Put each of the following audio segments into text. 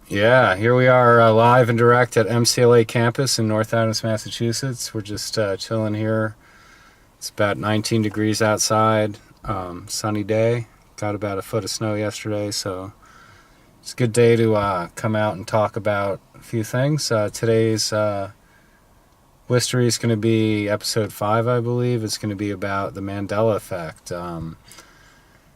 Yeah, here we are live and direct at MCLA campus in North Adams, Massachusetts. We're just chilling here. It's about 19 degrees outside, sunny day. Got about a foot of snow yesterday, so it's a good day to come out and talk about a few things. Today's Wistery is going to be episode 5, I believe. It's going to be about the Mandela effect.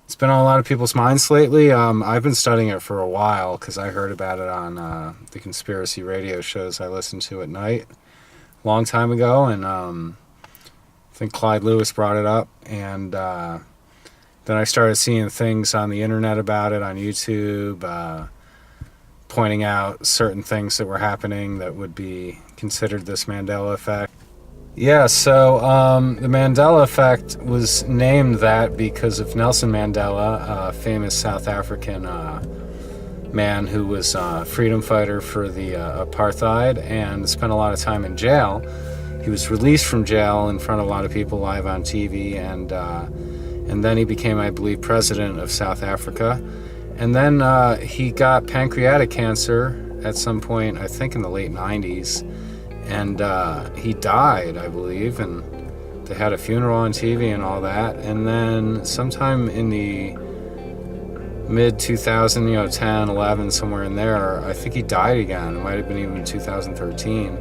It's been on a lot of people's minds lately. I've been studying it for a while because I heard about it on the conspiracy radio shows I listened to at night a long time ago, and I think Clyde Lewis brought it up, and then I started seeing things on the internet about it on YouTube, pointing out certain things that were happening that would be considered this Mandela effect. Yeah, so the Mandela effect was named that because of Nelson Mandela, a famous South African man who was a freedom fighter for the apartheid and spent a lot of time in jail. He was released from jail in front of a lot of people live on TV, and then he became, I believe, president of South Africa. And then he got pancreatic cancer at some point, I think in the late 90s. And he died, I believe, and they had a funeral on TV and all that. And then sometime in the mid 2000, 10, 11, somewhere in there, I think he died again. It might have been even 2013.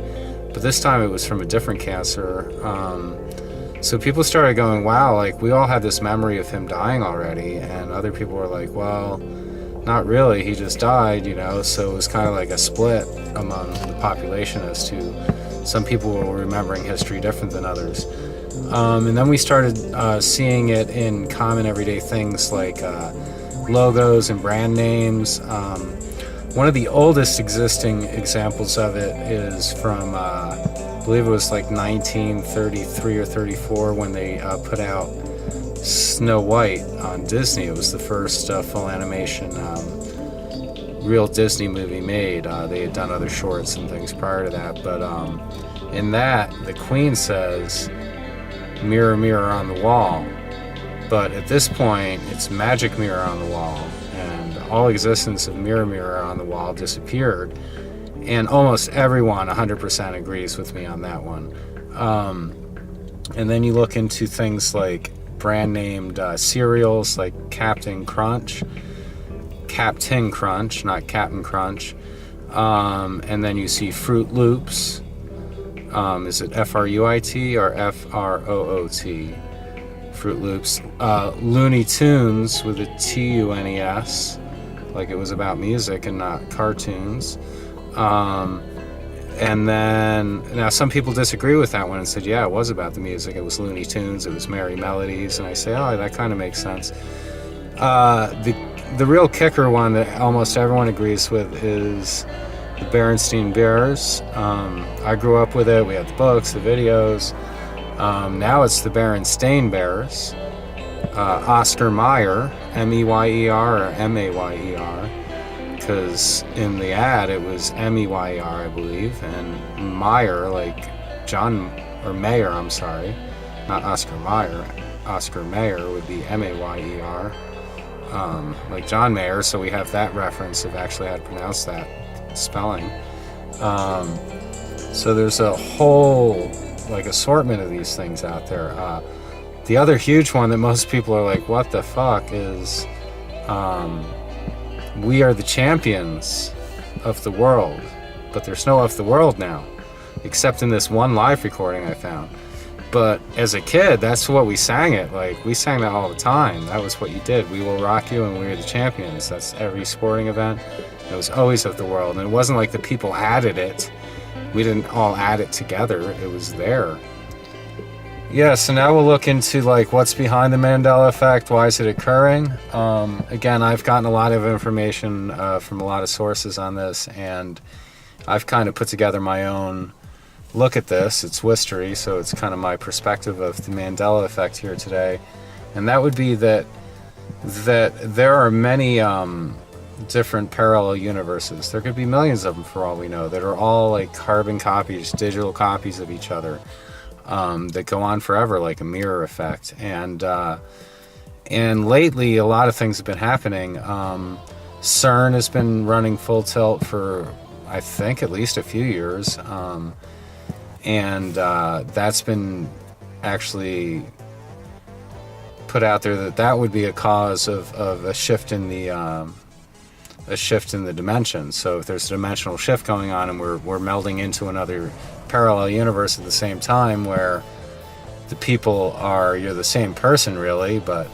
But this time it was from a different cancer. So people started going, wow, like we all had this memory of him dying already. And other people were like, well, not really, he just died, so it was kind of like a split among the population as to some people were remembering history different than others. And then we started seeing it in common everyday things like logos and brand names. One of the oldest existing examples of it is from, I believe it was like 1933 or 34 when they put out Snow White on Disney. It was the first full animation real Disney movie made. They had done other shorts and things prior to that, but in that the Queen says mirror mirror on the wall, but at this point it's magic mirror on the wall, and all existence of mirror mirror on the wall disappeared. And almost everyone 100% agrees with me on that one. And then you look into things like brand named cereals like Captain Crunch, not Captain Crunch. And then you see Fruit Loops. Is it Fruit or Froot? Fruit Loops. Looney Tunes with a Tunes, like it was about music and not cartoons. And then, now some people disagree with that one and said, yeah, it was about the music. It was Looney Tunes, it was Merry Melodies. And I say, oh, that kind of makes sense. The real kicker one that almost everyone agrees with is the Berenstain Bears. I grew up with it. We had the books, the videos. Now it's the Berenstain Bears. Oscar Mayer, Meyer or Mayer, because in the ad it was Meyer, I believe, and Meyer, like John, or Mayer, I'm sorry, not Oscar Mayer. Oscar Mayer would be Mayer, like John Mayer, so we have that reference of actually how to pronounce that spelling. So there's a whole assortment of these things out there. The other huge one that most people are like, what the fuck, is we are the champions of the world. But there's no of the world now, except in this one live recording I found. But as a kid, that's what we sang it. Like, we sang that all the time. That was what you did. We will rock you and we are the champions. That's every sporting event. It was always of the world. And it wasn't like the people added it. We didn't all add it together. It was there. Yeah, so now we'll look into what's behind the Mandela effect. Why is it occurring? Again, I've gotten a lot of information from a lot of sources on this, and I've kind of put together my own look at this. It's Wistery, so it's kind of my perspective of the Mandela effect here today. And that would be that there are many different parallel universes. There could be millions of them for all we know, that are all like carbon copies, digital copies of each other, that go on forever, like a mirror effect. And lately a lot of things have been happening. CERN has been running full tilt for, I think, at least a few years. And that's been actually put out there that would be a cause of a shift in the dimension. So if there's a dimensional shift going on and we're melding into another parallel universe at the same time, where the people you're the same person really, but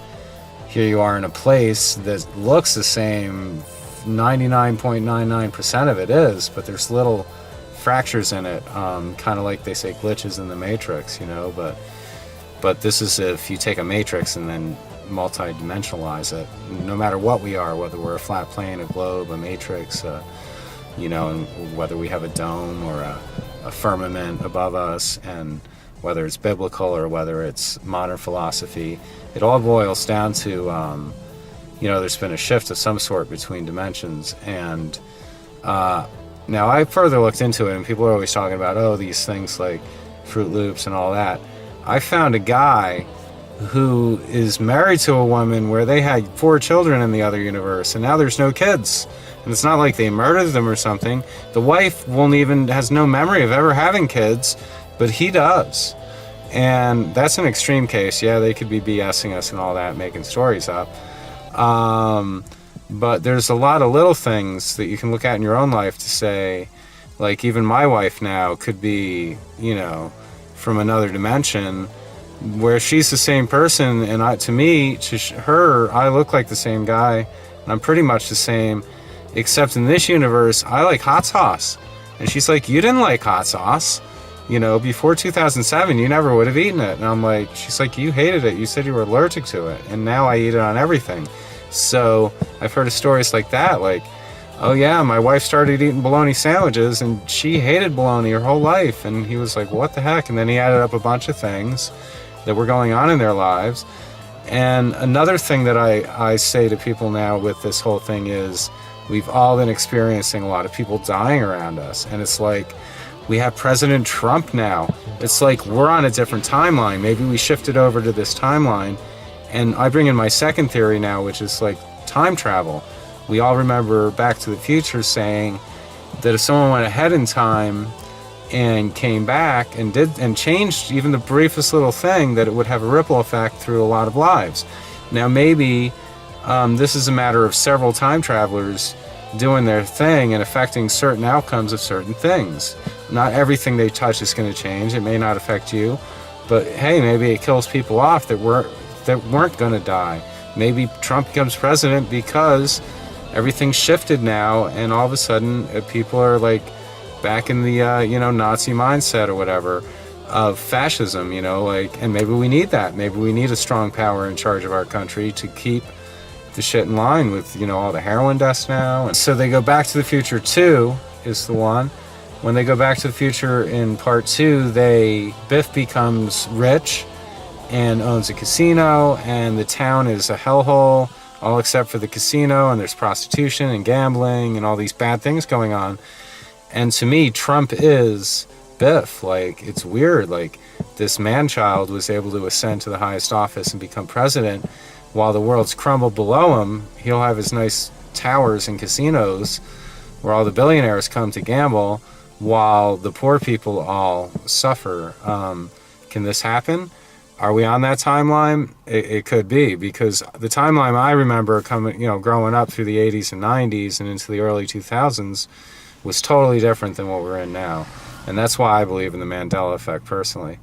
here you are in a place that looks the same. 99.99% of it is, but there's little fractures in it, kind of like they say glitches in the matrix, but this is if you take a matrix and then multi-dimensionalize it. No matter what we are, whether we're a flat plane, a globe, a matrix, and whether we have a dome or a firmament above us, and whether it's biblical or whether it's modern philosophy, it all boils down to there's been a shift of some sort between dimensions. And now I further looked into it, and people are always talking about these things like Fruit Loops and all that. I found a guy who is married to a woman where they had 4 children in the other universe, and now there's no kids. And it's not like they murdered them or something. The wife has no memory of ever having kids, but he does. And that's an extreme case. Yeah, they could be BSing us and all that, making stories up. But there's a lot of little things that you can look at in your own life to say, like, even my wife now could be, from another dimension, where she's the same person, and to her, I look like the same guy, and I'm pretty much the same, except in this universe, I like hot sauce. And she's like, you didn't like hot sauce. Before 2007, you never would have eaten it. And she's like, you hated it. You said you were allergic to it. And now I eat it on everything. So I've heard of stories like that, like, oh yeah, my wife started eating bologna sandwiches and she hated bologna her whole life. And he was like, what the heck? And then he added up a bunch of things that were going on in their lives. And another thing that I say to people now with this whole thing is, we've all been experiencing a lot of people dying around us. And it's like, we have President Trump now. It's like we're on a different timeline. Maybe we shifted over to this timeline. And I bring in my second theory now, which is like time travel. We all remember Back to the Future saying that if someone went ahead in time and came back and changed even the briefest little thing, that it would have a ripple effect through a lot of lives. Now maybe this is a matter of several time travelers doing their thing and affecting certain outcomes of certain things. Not everything they touch is going to change. It may not affect you, but hey, maybe it kills people off that weren't going to die. Maybe Trump becomes president because everything's shifted now, and all of a sudden people are like back in the Nazi mindset or whatever of fascism, and maybe we need that. Maybe we need a strong power in charge of our country to keep the shit in line with all the heroin deaths now. And so they go Back to the Future 2 is the one. When they go Back to the Future in part 2, Biff becomes rich and owns a casino, and the town is a hellhole, all except for the casino, and there's prostitution and gambling and all these bad things going on. And to me, Trump is Biff. Like, it's weird. Like, this man-child was able to ascend to the highest office and become president, while the world's crumbled below him. He'll have his nice towers and casinos where all the billionaires come to gamble, while the poor people all suffer. Can this happen? Are we on that timeline? It could be, because the timeline I remember growing up through the 80s and 90s and into the early 2000s was totally different than what we're in now. And that's why I believe in the Mandela effect personally.